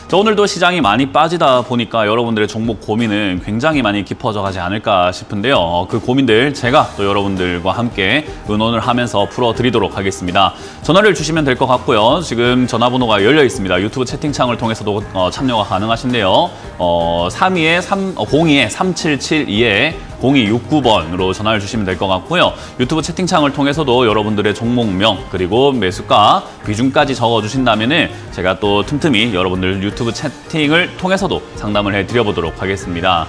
자, 오늘도 시장이 많이 빠지다 보니까 여러분들의 종목 고민은 굉장히 많이 깊어져 가지 않을까 싶은데요. 그 고민들 제가 또 여러분들과 함께 의논을 하면서 풀어드리도록 하겠습니다. 전화를 주시면 될 것 같고요. 지금 전화번호가 열려 있습니다. 유튜브 채팅창을 통해서도 참여가 가능하신데요. 02-3772에 0269번으로 전화를 주시면 될 것 같고요. 유튜브 채팅창을 통해서도 여러분들의 종목명 그리고 매수가 비중까지 적어주신다면 제가 또 틈틈이 여러분들 유튜브 채팅을 통해서도 상담을 해드려보도록 하겠습니다.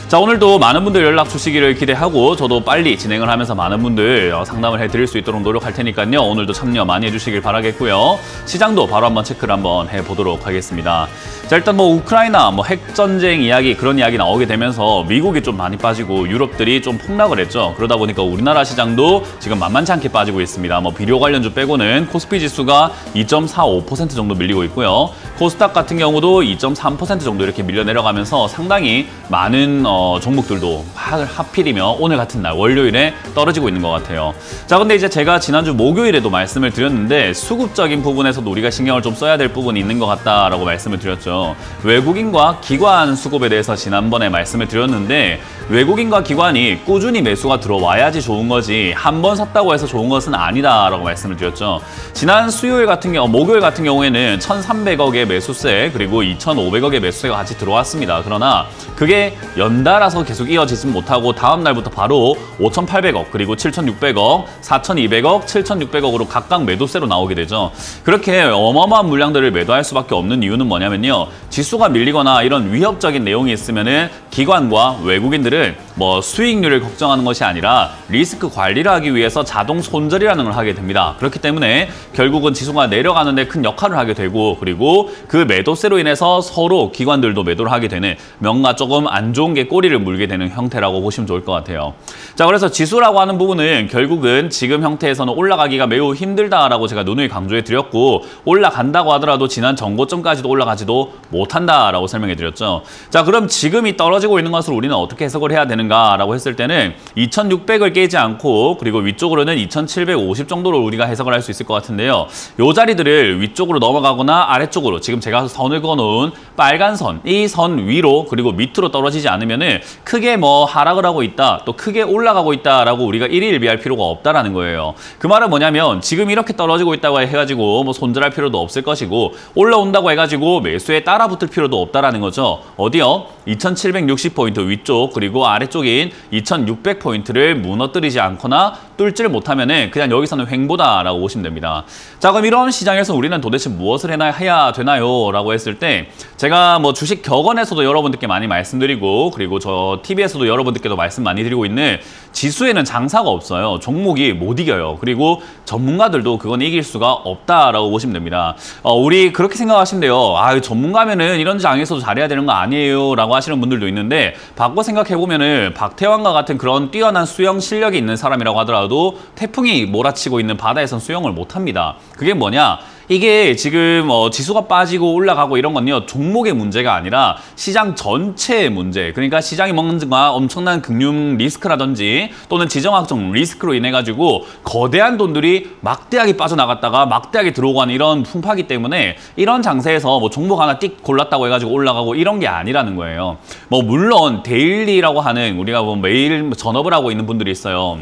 자, 오늘도 많은 분들 연락 주시기를 기대하고 저도 빨리 진행을 하면서 많은 분들 상담을 해드릴 수 있도록 노력할 테니까요. 오늘도 참여 많이 해주시길 바라겠고요. 시장도 바로 한번 체크를 한번 해보도록 하겠습니다. 자, 일단 우크라이나 핵전쟁 이야기 그런 이야기 나오게 되면서 미국이 좀 많이 빠지고 유럽들이 좀 폭락을 했죠. 그러다 보니까 우리나라 시장도 지금 만만치 않게 빠지고 있습니다. 비료 관련주 빼고는 코스피 지수가 2.45% 정도 밀리고 있고요. 코스닥 같은 경우도 2.3% 정도 이렇게 밀려 내려가면서 상당히 많은 종목들도 하필이면 오늘 같은 날 월요일에 떨어지고 있는 것 같아요. 자, 근데 이제 제가 지난주 목요일에도 말씀을 드렸는데 수급적인 부분에서도 우리가 신경을 좀 써야 될 부분이 있는 것 같다라고 말씀을 드렸죠. 외국인과 기관 수급에 대해서 지난번에 말씀을 드렸는데 외국인과 기관이 꾸준히 매수가 들어와야지 좋은 거지 한 번 샀다고 해서 좋은 것은 아니다라고 말씀을 드렸죠. 지난 수요일 같은 경우 목요일 같은 경우에는 1,300억의 매수세 그리고 2,500억의 매수세가 같이 들어왔습니다. 그러나 그게 연달아서 계속 이어지진 못하고 다음 날부터 바로 5,800억 그리고 7,600억, 4,200억, 7,600억으로 각각 매도세로 나오게 되죠. 그렇게 어마어마한 물량들을 매도할 수밖에 없는 이유는 뭐냐면요. 지수가 밀리거나 이런 위협적인 내용이 있으면은 기관과 외국인들은 수익률을 걱정하는 것이 아니라 리스크 관리를 하기 위해서 자동 손절이라는 걸 하게 됩니다. 그렇기 때문에 결국은 지수가 내려가는 데 큰 역할을 하게 되고 그리고 그 매도세로 인해서 서로 기관들도 매도를 하게 되는 뭔가 조금 안 좋은 게 꼬리를 물게 되는 형태라고 보시면 좋을 것 같아요. 자, 그래서 지수라고 하는 부분은 결국은 지금 형태에서는 올라가기가 매우 힘들다라고 제가 누누이 강조해 드렸고 올라간다고 하더라도 지난 전고점까지도 올라가지도 못한다라고 설명해 드렸죠. 자, 그럼 지금이 떨어지고 있는 것을 우리는 어떻게 해석을 해야 되는가라고 했을 때는 2,600을 깨지 않고 그리고 위쪽으로는 2,750 정도로 우리가 해석을 할 수 있을 것 같은데요. 요 자리들을 위쪽으로 넘어가거나 아래쪽으로 지금 제가 선을 그어놓은 빨간 선, 이 선 위로 그리고 밑으로 떨어지지 않으면은 크게 하락을 하고 있다, 또 크게 올라가고 있다라고 우리가 일희일비할 필요가 없다라는 거예요. 그 말은 뭐냐면 지금 이렇게 떨어지고 있다고 해가지고 손절할 필요도 없을 것이고 올라온다고 해가지고 매수에 따라 붙을 필요도 없다라는 거죠. 어디요? 2,760포인트 위쪽 그리고 아래쪽인 2,600포인트를 무너뜨리지 않거나 뚫지를 못하면은 그냥 여기서는 횡보다라고 보시면 됩니다. 자, 그럼 이런 시장에서 우리는 도대체 무엇을 해야 되나요? 라고 했을 때 제가 주식 격언에서도 여러분들께 많이 말씀드리고 그리고 저 TV에서도 여러분들께도 말씀 많이 드리고 있는 지수에는 장사가 없어요. 종목이 못 이겨요. 그리고 전문가들도 그건 이길 수가 없다라고 보시면 됩니다. 우리 그렇게 생각하시면 돼요. 전문가면은 이런 장에서도 잘해야 되는 거 아니에요? 라고 하시는 분들도 있는데 바꿔 생각해보면은 박태환과 같은 그런 뛰어난 수영 실력이 있는 사람이라고 하더라도 태풍이 몰아치고 있는 바다에선 수영을 못합니다. 그게 뭐냐? 이게 지금 지수가 빠지고 올라가고 이런 건요 종목의 문제가 아니라 시장 전체의 문제. 그러니까 시장이 뭔가 엄청난 금융 리스크라든지 또는 지정학적 리스크로 인해 가지고 거대한 돈들이 막대하게 빠져나갔다가 막대하게 들어오고 하는 이런 풍파기 때문에 이런 장세에서 종목 하나 띡 골랐다고 해가지고 올라가고 이런 게 아니라는 거예요. 물론 데일리라고 하는 우리가 매일 전업을 하고 있는 분들이 있어요.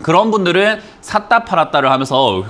그런 분들은 샀다 팔았다를 하면서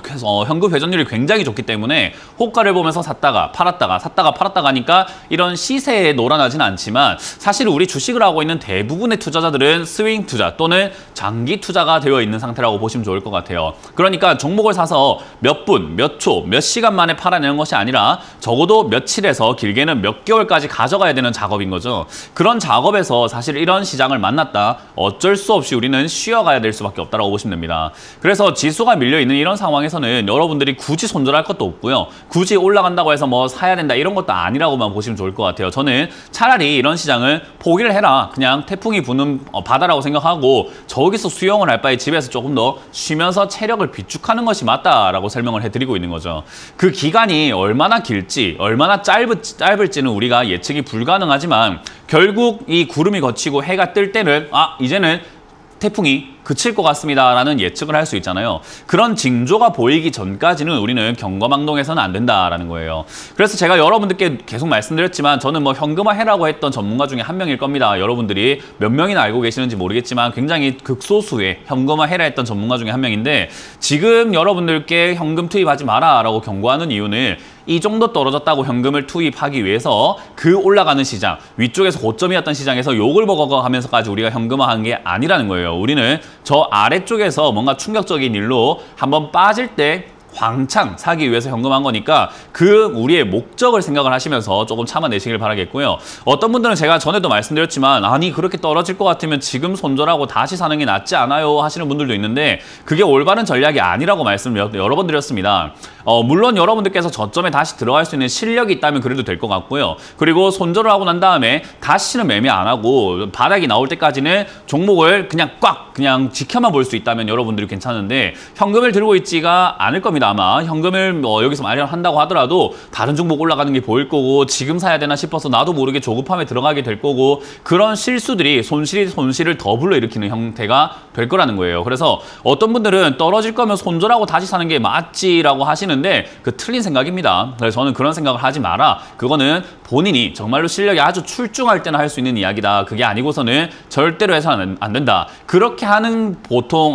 현금 회전율이 굉장히 좋기 때문에 호가를 보면서 샀다가 팔았다가 하니까 이런 시세에 놀아나지는 않지만 사실 우리 주식을 하고 있는 대부분의 투자자들은 스윙 투자 또는 장기 투자가 되어 있는 상태라고 보시면 좋을 것 같아요. 그러니까 종목을 사서 몇 분, 몇 초, 몇 시간 만에 팔아내는 것이 아니라 적어도 며칠에서 길게는 몇 개월까지 가져가야 되는 작업인 거죠. 그런 작업에서 사실 이런 시장을 만났다 어쩔 수 없이 우리는 쉬어가야 될 수밖에 없다고 보시면 됩니다. 그래서 지수가 밀려있는 이런 상황에서는 여러분들이 굳이 손절할 것도 없고요. 굳이 올라간다고 해서 사야 된다 이런 것도 아니라고만 보시면 좋을 것 같아요. 저는 차라리 이런 시장을 포기를 해라. 그냥 태풍이 부는 바다라고 생각하고 저기서 수영을 할 바에 집에서 조금 더 쉬면서 체력을 비축하는 것이 맞다라고 설명을 해드리고 있는 거죠. 그 기간이 얼마나 길지 얼마나 짧을지는 우리가 예측이 불가능하지만 결국 이 구름이 걷히고 해가 뜰 때는 이제는 태풍이 그칠 것 같습니다라는 예측을 할 수 있잖아요. 그런 징조가 보이기 전까지는 우리는 경거망동해서는 안 된다라는 거예요. 그래서 제가 여러분들께 계속 말씀드렸지만 저는 뭐 현금화해라고 했던 전문가 중에 한 명일 겁니다. 여러분들이 몇 명이나 알고 계시는지 모르겠지만 굉장히 극소수의 현금화해라 했던 전문가 중에 한 명인데 지금 여러분들께 현금 투입하지 마라라고 경고하는 이유는 이 정도 떨어졌다고 현금을 투입하기 위해서 그 올라가는 시장, 위쪽에서 고점이었던 시장에서 욕을 먹어가면서까지 우리가 현금화한 게 아니라는 거예요. 우리는 저 아래쪽에서 뭔가 충격적인 일로 한번 빠질 때 왕창 사기 위해서 현금한 거니까 그 우리의 목적을 생각을 하시면서 조금 참아내시길 바라겠고요. 어떤 분들은 제가 전에도 말씀드렸지만 아니 그렇게 떨어질 것 같으면 지금 손절하고 다시 사는 게 낫지 않아요 하시는 분들도 있는데 그게 올바른 전략이 아니라고 말씀을 여러 번 드렸습니다. 물론 여러분들께서 저점에 다시 들어갈 수 있는 실력이 있다면 그래도 될 것 같고요. 그리고 손절을 하고 난 다음에 다시는 매매 안 하고 바닥이 나올 때까지는 종목을 그냥 지켜만 볼 수 있다면 여러분들이 괜찮은데 현금을 들고 있지가 않을 겁니다. 아마 현금을 여기서 마련한다고 하더라도 다른 종목 올라가는 게 보일 거고 지금 사야 되나 싶어서 나도 모르게 조급함에 들어가게 될 거고 그런 실수들이 손실을 더 불러일으키는 형태가 될 거라는 거예요. 그래서 어떤 분들은 떨어질 거면 손절하고 다시 사는 게 맞지라고 하시는데 그 틀린 생각입니다. 그래서 저는 그런 생각을 하지 마라. 그거는 본인이 정말로 실력이 아주 출중할 때나 할 수 있는 이야기다. 그게 아니고서는 절대로 해서는 안 된다. 그렇게 하는 보통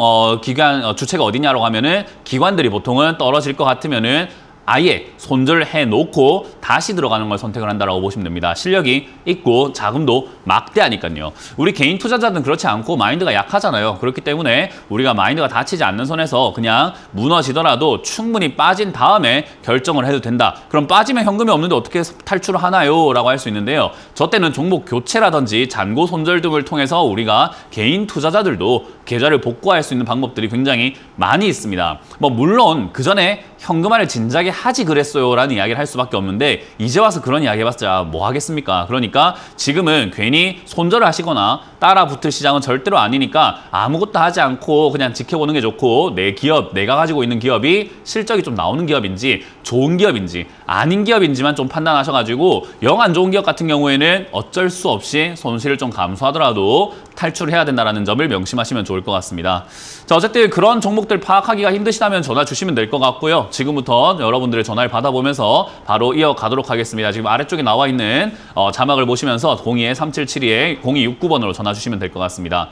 주체가 어디냐라고 하면은 기관들이 보통은 떨어질 것 같으면은 아예 손절해 놓고 다시 들어가는 걸 선택을 한다라고 보시면 됩니다. 실력이 있고 자금도 막대하니까요. 우리 개인 투자자들은 그렇지 않고 마인드가 약하잖아요. 그렇기 때문에 우리가 마인드가 다치지 않는 선에서 그냥 무너지더라도 충분히 빠진 다음에 결정을 해도 된다. 그럼 빠지면 현금이 없는데 어떻게 탈출을 하나요? 라고 할 수 있는데요. 저 때는 종목 교체라든지 잔고 손절 등을 통해서 우리가 개인 투자자들도 계좌를 복구할 수 있는 방법들이 굉장히 많이 있습니다. 물론 그 전에 현금화를 진작에 하지 그랬어요 라는 이야기를 할 수밖에 없는데 이제 와서 그런 이야기 해봤자 뭐 하겠습니까? 그러니까 지금은 괜히 손절을 하시거나 따라 붙을 시장은 절대로 아니니까 아무것도 하지 않고 그냥 지켜보는 게 좋고 내 기업, 내가 가지고 있는 기업이 실적이 좀 나오는 기업인지 좋은 기업인지 아닌 기업인지만 좀 판단하셔가지고 영 안 좋은 기업 같은 경우에는 어쩔 수 없이 손실을 좀 감수하더라도 탈출해야 된다는 점을 명심하시면 좋을 것 같습니다. 자, 어쨌든 그런 종목들 파악하기가 힘드시다면 전화 주시면 될 것 같고요. 지금부터 여러분들의 전화를 받아보면서 바로 이어가도록 하겠습니다. 지금 아래쪽에 나와 있는 자막을 보시면서 02-3772-0269번으로 전화 주시면 될 것 같습니다.